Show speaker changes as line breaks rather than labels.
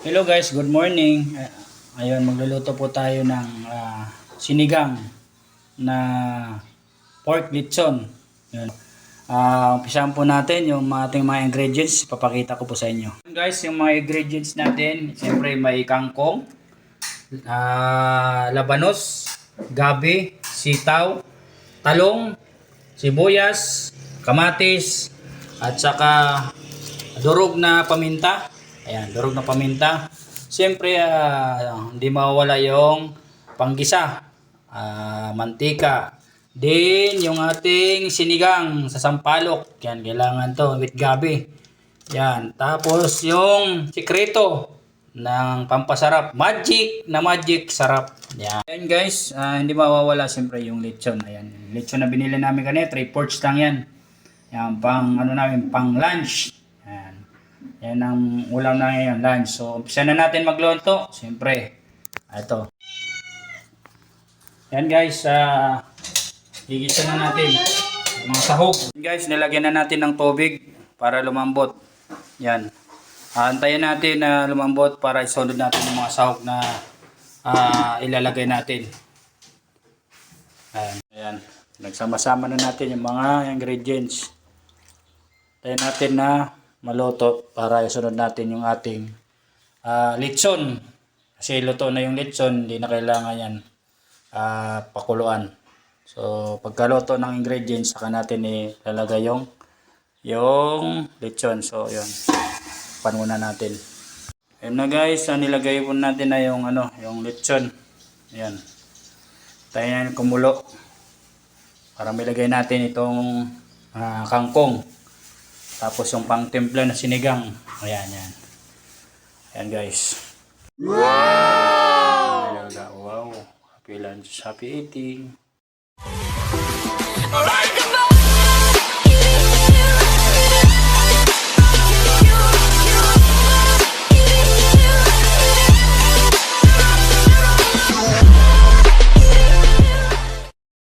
Hello guys, good morning. Ayun, magluluto po tayo ng sinigang na pork lechon. Ayun. Umpisahan po natin yung ating mga ingredients. Papakita ko po sa inyo. Guys, yung mga ingredients natin, siyempre may kangkong, labanos, gabi, sitaw, talong, sibuyas, kamatis, at saka durog na paminta. Ayan, durog na paminta. Siyempre, hindi mawawala yung panggisa, mantika. Din, yung ating sinigang sa sampalok. Yan, kailangan to with gabi. Yan, tapos yung sikreto ng pampasarap. Magic sarap. Yan. Ayan guys, hindi mawawala siyempre yung lechon. Ayan, lechon na binili namin kanina, 3/4 lang yan. Yan, pang pang lunch. Yan ang ulam na ngayon, lunch. So, umpisa na natin magluto. Siyempre, ito. Yan guys, gigisa na natin mga sahog. Yan guys, nilagyan na natin ng tubig para lumambot. Yan. Antayin natin na lumambot para isunod natin yung mga sahog na ilalagay natin. Ayan. Ayan. Nagsama-sama na natin yung mga ingredients. Antayin natin na maluto para isunod natin yung ating lechon. Kasi luto na yung lechon, hindi na kailangan yan pakuluan. So pagkaluto ng ingredients, saka natin ilalagay yung lechon. So yun, pan muna natin. Ayun na guys, nilagay po natin na yung yung lechon. Ayan, tayo na kumulo para ilagay natin itong kangkong. Tapos yung pangtimpla na sinigang. Ayan, yan. Ayan guys. Wow! Wow! Happy lunch, happy eating. Alright!